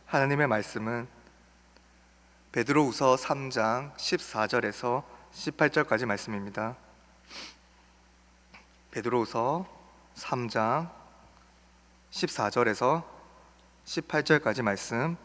하나님의 말씀은 베드로후서 3장 14절에서 18절까지 말씀입니다. 베드로후서 3장 14절에서 18절까지 말씀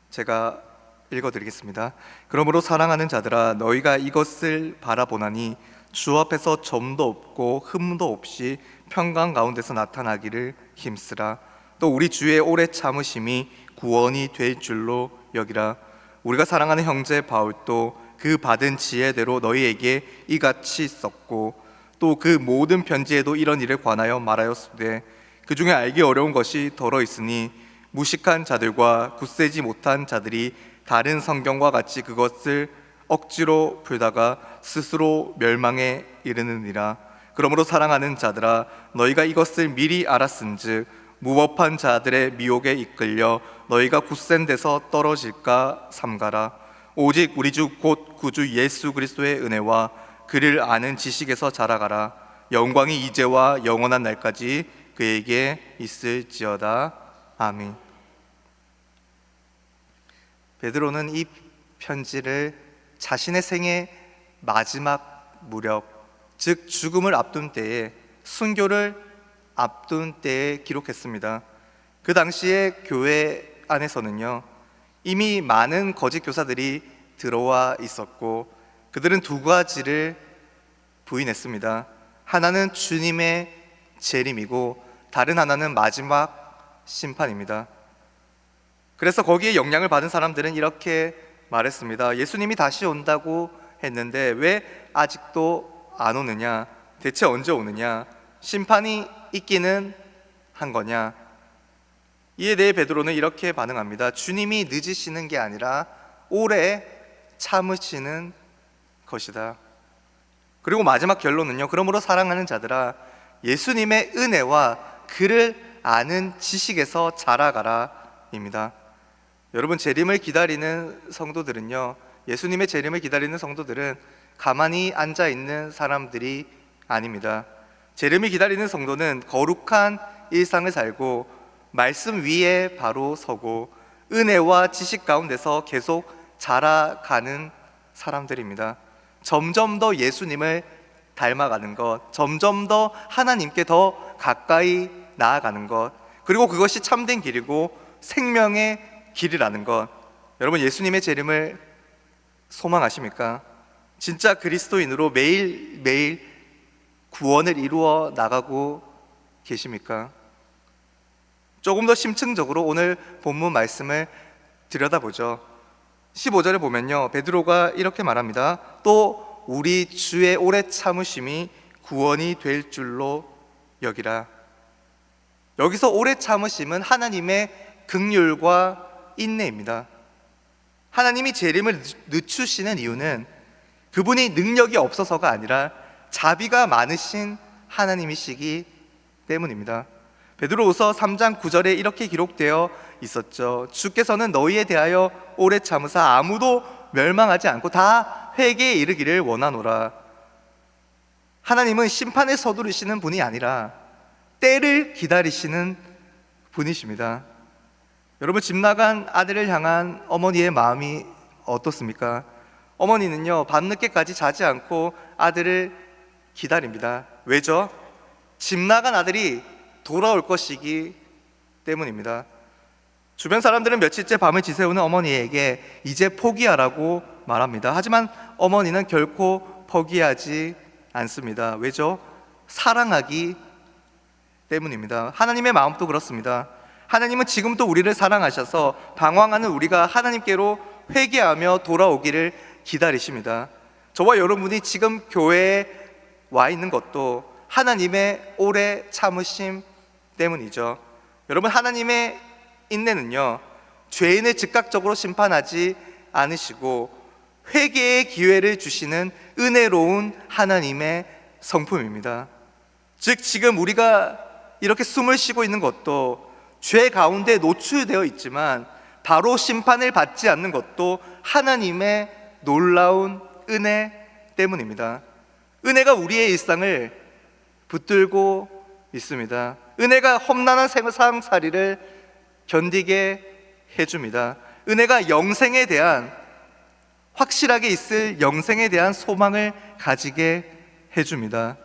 제가 읽어드리겠습니다. 그러므로 사랑하는 자들아, 너희가 이것을 바라보나니 주 앞에서 점도 없고 흠도 없이 평강 가운데서 나타나기를 힘쓰라. 또 우리 주의 오래 참으심이 구원이 될 줄로 여기라. 우리가 사랑하는 형제 바울도 그 받은 지혜대로 너희에게 이같이 썼고, 또 그 모든 편지에도 이런 일에 관하여 말하였으되 그 중에 알기 어려운 것이 더러 있으니 무식한 자들과 굳세지 못한 자들이 다른 성경과 같이 그것을 억지로 풀다가 스스로 멸망에 이르느니라. 그러므로 사랑하는 자들아, 너희가 이것을 미리 알았은즉 무법한 자들의 미혹에 이끌려 너희가 굳센 데서 떨어질까 삼가라. 오직 우리 주 곧 구주 예수 그리스도의 은혜와 그를 아는 지식에서 자라가라. 영광이 이제와 영원한 날까지 그에게 있을지어다. 아멘. 베드로는 이 편지를 자신의 생애 마지막 무렵, 즉 죽음을 앞둔 때에, 순교를 앞둔 때에 기록했습니다. 그 당시에 교회 안에서는요, 이미 많은 거짓 교사들이 들어와 있었고, 그들은 두 가지를 부인했습니다. 하나는 주님의 재림이고 다른 하나는 마지막 심판입니다. 그래서 거기에 영향을 받은 사람들은 이렇게 말했습니다. 예수님이 다시 온다고 했는데 왜 아직도 안 오느냐? 대체 언제 오느냐? 심판이 있기는 한 거냐? 이에 대해 베드로는 이렇게 반응합니다. 주님이 늦으시는 게 아니라 오래 참으시는 것이다. 그리고 마지막 결론은요, 그러므로 사랑하는 자들아, 예수님의 은혜와 그를 아는 지식에서 자라가라 입니다. 여러분, 재림을 기다리는 성도들은요, 예수님의 재림을 기다리는 성도들은 가만히 앉아있는 사람들이 아닙니다. 재림을 기다리는 성도는 거룩한 일상을 살고 말씀 위에 바로 서고 은혜와 지식 가운데서 계속 자라가는 사람들입니다. 점점 더 예수님을 닮아가는 것, 점점 더 하나님께 더 가까이 나아가는 것, 그리고 그것이 참된 길이고 생명의 길이라는 것. 여러분, 예수님의 재림을 소망하십니까? 진짜 그리스도인으로 매일매일 구원을 이루어 나가고 계십니까? 조금 더 심층적으로 오늘 본문 말씀을 들여다보죠. 15절에 보면요, 베드로가 이렇게 말합니다. 또 우리 주의 오래 참으심이 구원이 될 줄로 여기라. 여기서 오래 참으심은 하나님의 긍휼과 인내입니다. 하나님이 재림을 늦추시는 이유는 그분이 능력이 없어서가 아니라 자비가 많으신 하나님이시기 때문입니다. 베드로후서 3장 9절에 이렇게 기록되어 있었죠. 주께서는 너희에 대하여 오래 참으사 아무도 멸망하지 않고 다 회개에 이르기를 원하노라. 하나님은 심판에 서두르시는 분이 아니라 때를 기다리시는 분이십니다. 여러분, 집 나간 아들을 향한 어머니의 마음이 어떻습니까? 어머니는요, 밤늦게까지 자지 않고 아들을 기다립니다. 왜죠? 집 나간 아들이 돌아올 것이기 때문입니다. 주변 사람들은 며칠째 밤을 지새우는 어머니에게 이제 포기하라고 말합니다. 하지만 어머니는 결코 포기하지 않습니다. 왜죠? 사랑하기 때문입니다. 하나님의 마음도 그렇습니다. 하나님은 지금도 우리를 사랑하셔서 방황하는 우리가 하나님께로 회개하며 돌아오기를 기다리십니다. 저와 여러분이 지금 교회에 와 있는 것도 하나님의 오래 참으심 때문이죠. 여러분, 하나님의 인내는요, 죄인을 즉각적으로 심판하지 않으시고 회개의 기회를 주시는 은혜로운 하나님의 성품입니다. 즉, 지금 우리가 이렇게 숨을 쉬고 있는 것도 죄 가운데 노출되어 있지만 바로 심판을 받지 않는 것도 하나님의 놀라운 은혜 때문입니다. 은혜가 우리의 일상을 붙들고 있습니다. 은혜가 험난한 세상살이를 견디게 해줍니다. 은혜가 영생에 대한, 확실하게 있을 영생에 대한 소망을 가지게 해줍니다.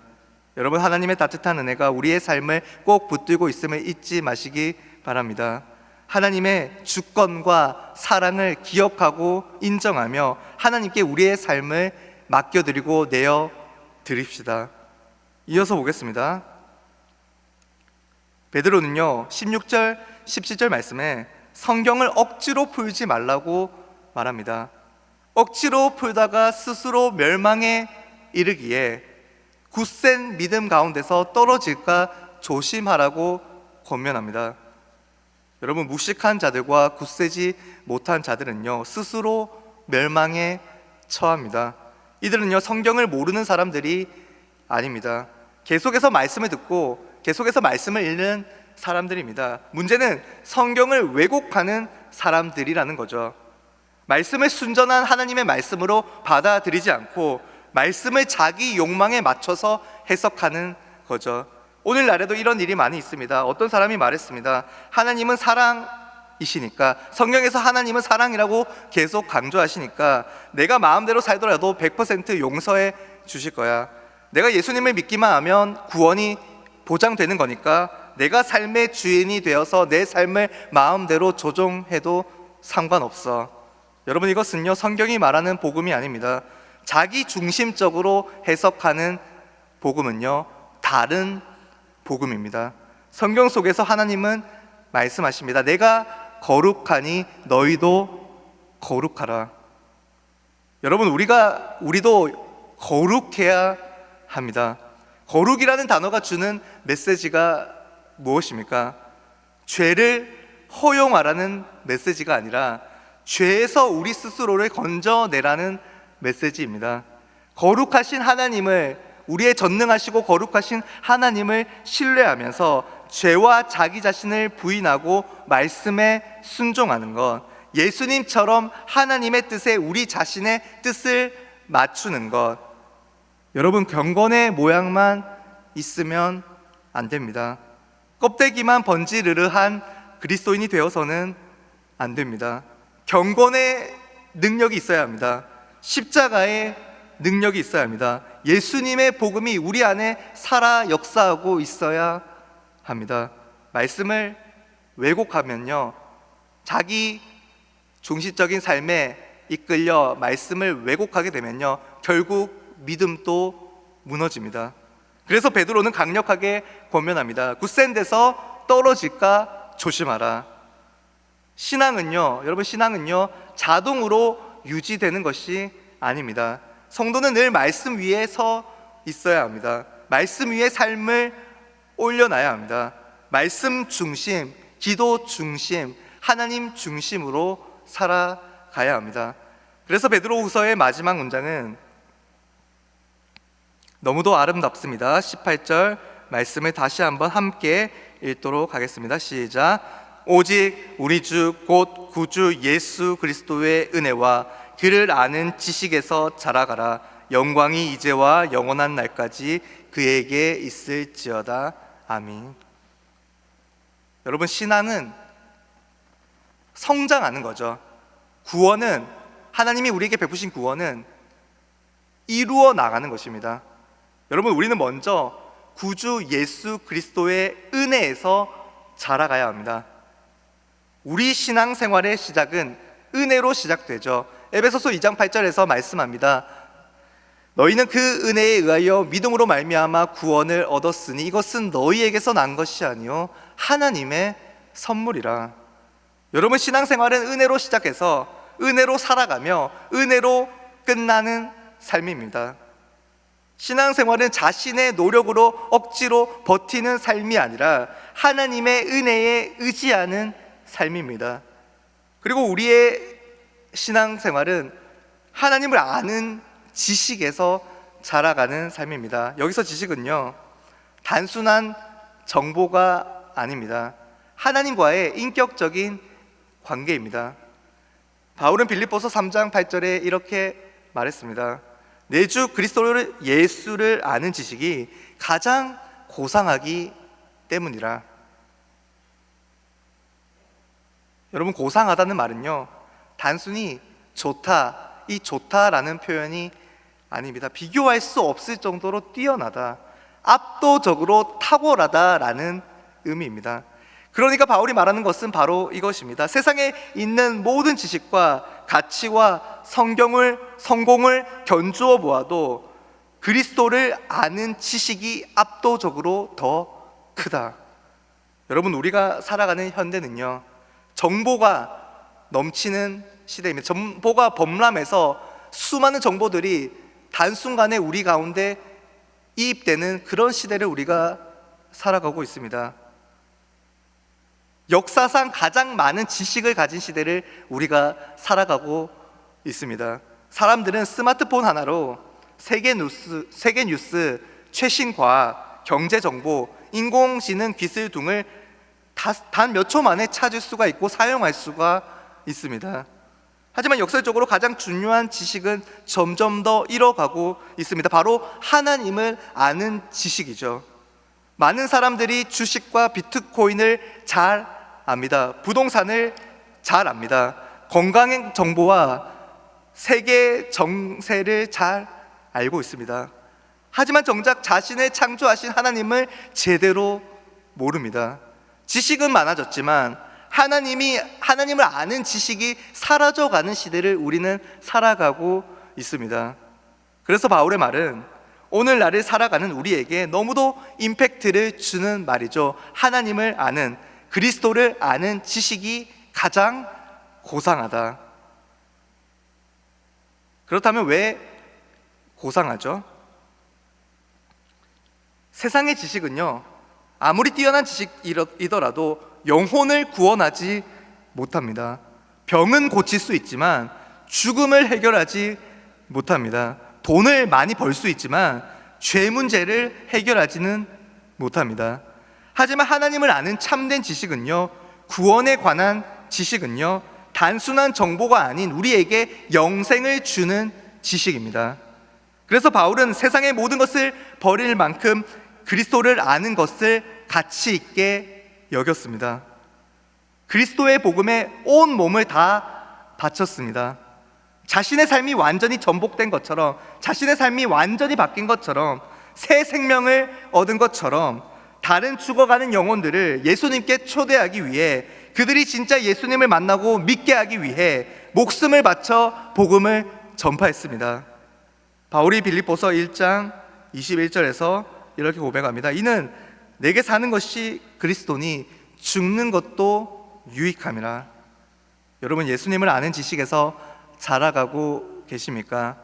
여러분, 하나님의 따뜻한 은혜가 우리의 삶을 꼭 붙들고 있음을 잊지 마시기 바랍니다. 하나님의 주권과 사랑을 기억하고 인정하며 하나님께 우리의 삶을 맡겨드리고 내어드립시다. 이어서 보겠습니다. 베드로는요 16절 17절 말씀에 성경을 억지로 풀지 말라고 말합니다. 억지로 풀다가 스스로 멸망에 이르기에 굳센 믿음 가운데서 떨어질까 조심하라고 권면합니다. 여러분, 무식한 자들과 굳세지 못한 자들은요 스스로 멸망에 처합니다. 이들은요 성경을 모르는 사람들이 아닙니다. 계속해서 말씀을 듣고 계속해서 말씀을 읽는 사람들입니다. 문제는 성경을 왜곡하는 사람들이라는 거죠. 말씀을 순전한 하나님의 말씀으로 받아들이지 않고 말씀을 자기 욕망에 맞춰서 해석하는 거죠. 오늘날에도 이런 일이 많이 있습니다. 어떤 사람이 말했습니다. 하나님은 사랑이시니까, 성경에서 하나님은 사랑이라고 계속 강조하시니까 내가 마음대로 살더라도 100% 용서해 주실 거야. 내가 예수님을 믿기만 하면 구원이 보장되는 거니까 내가 삶의 주인이 되어서 내 삶을 마음대로 조종해도 상관없어. 여러분, 이것은요 성경이 말하는 복음이 아닙니다. 자기 중심적으로 해석하는 복음은요 다른 복음입니다. 성경 속에서 하나님은 말씀하십니다. 내가 거룩하니 너희도 거룩하라. 여러분, 우리도 거룩해야 합니다. 거룩이라는 단어가 주는 메시지가 무엇입니까? 죄를 허용하라는 메시지가 아니라 죄에서 우리 스스로를 건져내라는 메시지입니다. 거룩하신 하나님을, 우리의 전능하시고 거룩하신 하나님을 신뢰하면서 죄와 자기 자신을 부인하고 말씀에 순종하는 것, 예수님처럼 하나님의 뜻에 우리 자신의 뜻을 맞추는 것. 여러분, 경건의 모양만 있으면 안 됩니다. 껍데기만 번지르르한 그리스도인이 되어서는 안 됩니다. 경건의 능력이 있어야 합니다. 십자가의 능력이 있어야 합니다. 예수님의 복음이 우리 안에 살아 역사하고 있어야 합니다. 말씀을 왜곡하면요 자기 중심적인 삶에 이끌려 말씀을 왜곡하게 되면요 결국 믿음도 무너집니다. 그래서 베드로는 강력하게 권면합니다. 굳센 데서 떨어질까 조심하라. 여러분, 신앙은요 자동으로 유지되는 것이 아닙니다. 성도는 늘 말씀 위에 서 있어야 합니다. 말씀 위에 삶을 올려놔야 합니다. 말씀 중심, 기도 중심, 하나님 중심으로 살아가야 합니다. 그래서 베드로후서의 마지막 문장은 너무도 아름답습니다. 18절 말씀을 다시 한번 함께 읽도록 하겠습니다. 시작. 오직 우리 주 곧 구주 예수 그리스도의 은혜와 그를 아는 지식에서 자라가라. 영광이 이제와 영원한 날까지 그에게 있을지어다. 아멘. 여러분, 신앙은 성장하는 거죠. 구원은, 하나님이 우리에게 베푸신 구원은 이루어 나가는 것입니다. 여러분, 우리는 먼저 구주 예수 그리스도의 은혜에서 자라가야 합니다. 우리 신앙생활의 시작은 은혜로 시작되죠. 에베소서 2장 8절에서 말씀합니다. 너희는 그 은혜에 의하여 믿음으로 말미암아 구원을 얻었으니 이것은 너희에게서 난 것이 아니요 하나님의 선물이라. 여러분, 신앙생활은 은혜로 시작해서 은혜로 살아가며 은혜로 끝나는 삶입니다. 신앙생활은 자신의 노력으로 억지로 버티는 삶이 아니라 하나님의 은혜에 의지하는 삶입니다. 그리고 우리의 신앙생활은 하나님을 아는 지식에서 자라가는 삶입니다. 여기서 지식은요 단순한 정보가 아닙니다. 하나님과의 인격적인 관계입니다. 바울은 빌립보서 3장 8절에 이렇게 말했습니다. 내 주 그리스도 예수를 아는 지식이 가장 고상하기 때문이라. 여러분, 고상하다는 말은요, 단순히 좋다, 이 좋다라는 표현이 아닙니다. 비교할 수 없을 정도로 뛰어나다, 압도적으로 탁월하다라는 의미입니다. 그러니까 바울이 말하는 것은 바로 이것입니다. 세상에 있는 모든 지식과 가치와 성공을 견주어 보아도 그리스도를 아는 지식이 압도적으로 더 크다. 여러분, 우리가 살아가는 현대는요, 정보가 넘치는 시대입니다. 정보가 범람해서 수많은 정보들이 단순간에 우리 가운데 이입되는 그런 시대를 우리가 살아가고 있습니다. 역사상 가장 많은 지식을 가진 시대를 우리가 살아가고 있습니다. 사람들은 스마트폰 하나로 세계 뉴스, 최신 과학, 경제 정보, 인공지능 기술 등을 단 몇 초 만에 찾을 수가 있고 사용할 수가 있습니다. 하지만 역설적으로 가장 중요한 지식은 점점 더 잃어가고 있습니다. 바로 하나님을 아는 지식이죠. 많은 사람들이 주식과 비트코인을 잘 압니다. 부동산을 잘 압니다. 건강 정보와 세계 정세를 잘 알고 있습니다. 하지만 정작 자신을 창조하신 하나님을 제대로 모릅니다. 지식은 많아졌지만 하나님을 아는 지식이 사라져가는 시대를 우리는 살아가고 있습니다. 그래서 바울의 말은 오늘날을 살아가는 우리에게 너무도 임팩트를 주는 말이죠. 하나님을 아는, 그리스도를 아는 지식이 가장 고상하다. 그렇다면 왜 고상하죠? 세상의 지식은요, 아무리 뛰어난 지식이더라도 영혼을 구원하지 못합니다. 병은 고칠 수 있지만 죽음을 해결하지 못합니다. 돈을 많이 벌 수 있지만 죄 문제를 해결하지는 못합니다. 하지만 하나님을 아는 참된 지식은요, 구원에 관한 지식은요, 단순한 정보가 아닌 우리에게 영생을 주는 지식입니다. 그래서 바울은 세상의 모든 것을 버릴 만큼 그리스도를 아는 것을 가치 있게 여겼습니다. 그리스도의 복음에 온 몸을 다 바쳤습니다. 자신의 삶이 완전히 전복된 것처럼, 자신의 삶이 완전히 바뀐 것처럼, 새 생명을 얻은 것처럼 다른 죽어가는 영혼들을 예수님께 초대하기 위해, 그들이 진짜 예수님을 만나고 믿게 하기 위해 목숨을 바쳐 복음을 전파했습니다. 바울이 빌립보서 1장 21절에서 이렇게 고백합니다. 이는 내게 사는 것이 그리스도니 죽는 것도 유익함이라. 여러분, 예수님을 아는 지식에서 자라가고 계십니까?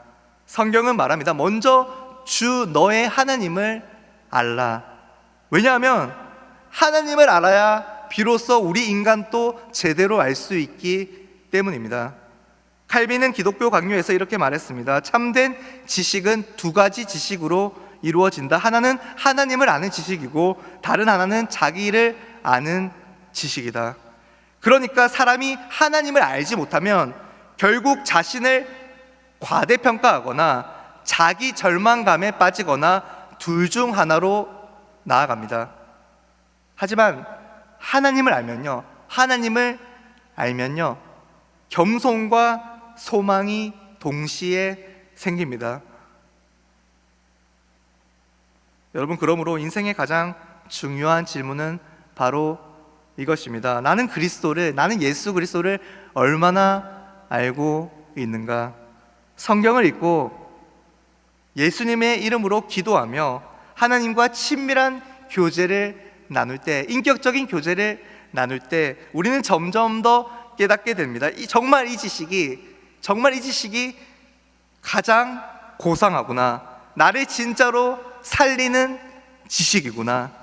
성경은 말합니다. 먼저 주 너의 하나님을 알라. 왜냐하면 하나님을 알아야 비로소 우리 인간도 제대로 알 수 있기 때문입니다. 칼빈은 기독교 강요에서 이렇게 말했습니다. 참된 지식은 두 가지 지식으로 이루어진다. 하나는 하나님을 아는 지식이고 다른 하나는 자기를 아는 지식이다. 그러니까 사람이 하나님을 알지 못하면 결국 자신을 과대평가하거나 자기 절망감에 빠지거나 둘 중 하나로 나아갑니다. 하지만 하나님을 알면요, 겸손과 소망이 동시에 생깁니다. 여러분, 그러므로 인생의 가장 중요한 질문은 바로 이것입니다. 나는 예수 그리스도를 얼마나 알고 있는가? 성경을 읽고 예수님의 이름으로 기도하며 하나님과 친밀한 교제를 나눌 때, 인격적인 교제를 나눌 때 우리는 점점 더 깨닫게 됩니다. 정말 이 지식이 가장 고상하구나. 나를 진짜로 살리는 지식이구나.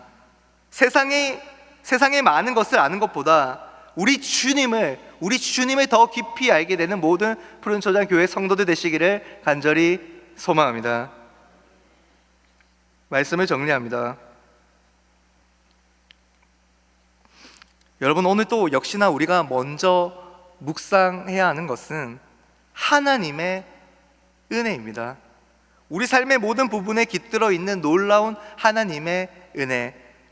세상의 많은 것을 아는 것보다 우리 주님을 더 깊이 알게 되는 모든 푸른 초장 교회 성도들 되시기를 간절히 소망합니다. 말씀을 정리합니다. 여러분, 오늘 또 역시나 우리가 먼저 묵상해야 하는 것은 하나님의 은혜입니다. 우리 삶의 모든 부분에 깃들어 있는 놀라운 하나님의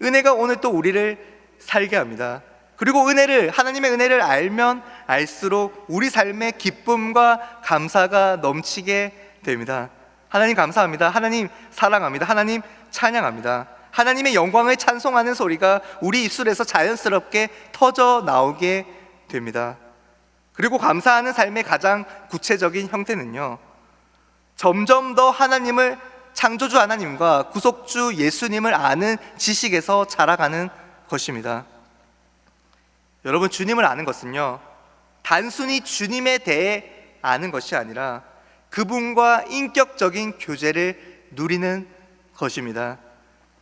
은혜가 오늘 또 우리를 살게 합니다. 그리고 하나님의 은혜를 알면 알수록 우리 삶에 기쁨과 감사가 넘치게 됩니다. 하나님 감사합니다. 하나님 사랑합니다. 하나님 찬양합니다. 하나님의 영광을 찬송하는 소리가 우리 입술에서 자연스럽게 터져 나오게 됩니다. 그리고 감사하는 삶의 가장 구체적인 형태는요, 점점 더 하나님을, 창조주 하나님과 구속주 예수님을 아는 지식에서 자라가는 것입니다. 여러분, 주님을 아는 것은요, 단순히 주님에 대해 아는 것이 아니라 그분과 인격적인 교제를 누리는 것입니다.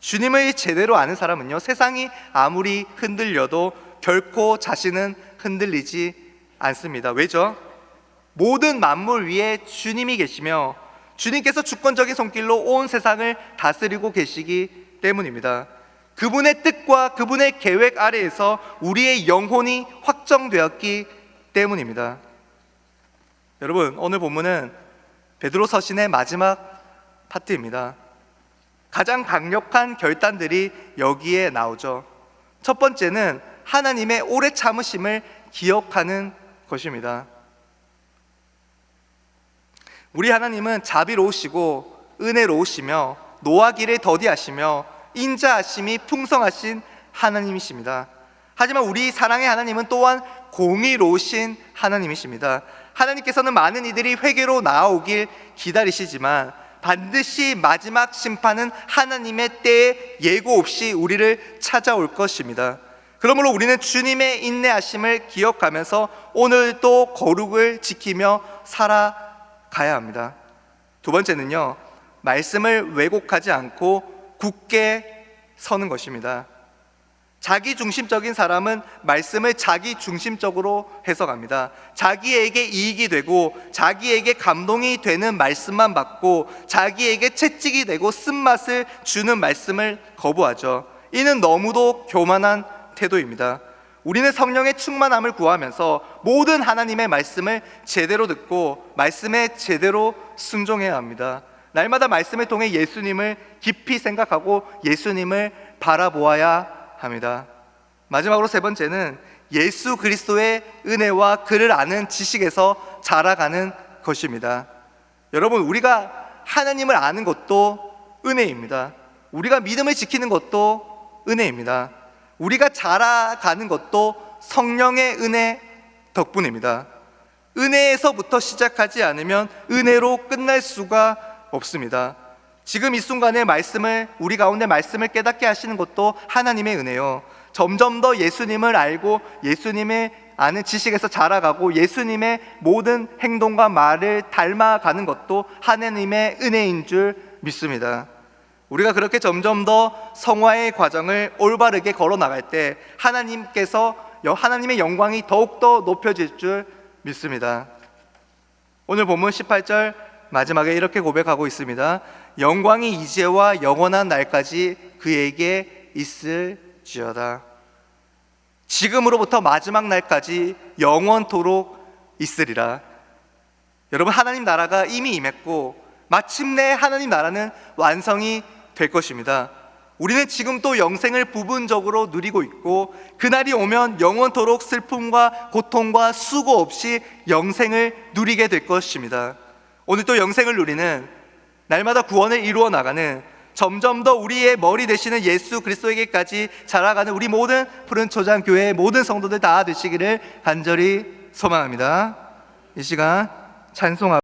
주님을 제대로 아는 사람은요, 세상이 아무리 흔들려도 결코 자신은 흔들리지 않습니다. 왜죠? 모든 만물 위에 주님이 계시며 주님께서 주권적인 손길로 온 세상을 다스리고 계시기 때문입니다. 그분의 뜻과 그분의 계획 아래에서 우리의 영혼이 확정되었기 때문입니다. 여러분, 오늘 본문은 베드로 서신의 마지막 파트입니다. 가장 강력한 결단들이 여기에 나오죠. 첫 번째는 하나님의 오래 참으심을 기억하는 것입니다. 우리 하나님은 자비로우시고 은혜로우시며 노하기를 더디하시며 인자하심이 풍성하신 하나님이십니다. 하지만 우리 사랑의 하나님은 또한 공의로우신 하나님이십니다. 하나님께서는 많은 이들이 회개로 나아오길 기다리시지만 반드시 마지막 심판은 하나님의 때에 예고 없이 우리를 찾아올 것입니다. 그러므로 우리는 주님의 인내하심을 기억하면서 오늘도 거룩을 지키며 살아가야 합니다. 두 번째는요, 말씀을 왜곡하지 않고 굳게 서는 것입니다. 자기중심적인 사람은 말씀을 자기중심적으로 해석합니다. 자기에게 이익이 되고 자기에게 감동이 되는 말씀만 받고 자기에게 채찍이 되고 쓴맛을 주는 말씀을 거부하죠. 이는 너무도 교만한 태도입니다. 우리는 성령의 충만함을 구하면서 모든 하나님의 말씀을 제대로 듣고 말씀에 제대로 순종해야 합니다. 날마다 말씀을 통해 예수님을 깊이 생각하고 예수님을 바라보아야 합니다. 마지막으로 세 번째는 예수 그리스도의 은혜와 그를 아는 지식에서 자라가는 것입니다. 여러분, 우리가 하나님을 아는 것도 은혜입니다. 우리가 믿음을 지키는 것도 은혜입니다. 우리가 자라가는 것도 성령의 은혜 덕분입니다. 은혜에서부터 시작하지 않으면 은혜로 끝날 수가 없습니다. 지금 이 순간에 우리 가운데 말씀을 깨닫게 하시는 것도 하나님의 은혜요, 점점 더 예수님을 알고 예수님의 아는 지식에서 자라가고 예수님의 모든 행동과 말을 닮아가는 것도 하나님의 은혜인 줄 믿습니다. 우리가 그렇게 점점 더 성화의 과정을 올바르게 걸어 나갈 때 하나님의 영광이 더욱더 높여질 줄 믿습니다. 오늘 본문 18절 마지막에 이렇게 고백하고 있습니다. 영광이 이제와 영원한 날까지 그에게 있을지어다. 지금으로부터 마지막 날까지 영원토록 있으리라. 여러분, 하나님 나라가 이미 임했고 마침내 하나님 나라는 완성이 될 것입니다. 우리는 지금 또 영생을 부분적으로 누리고 있고 그날이 오면 영원토록 슬픔과 고통과 수고 없이 영생을 누리게 될 것입니다. 오늘 또 영생을 누리는, 날마다 구원을 이루어 나가는, 점점 더 우리의 머리 되시는 예수 그리스도에게까지 자라가는 우리 모든 푸른 초장 교회의 모든 성도들 다 되시기를 간절히 소망합니다. 이 시간 찬송하고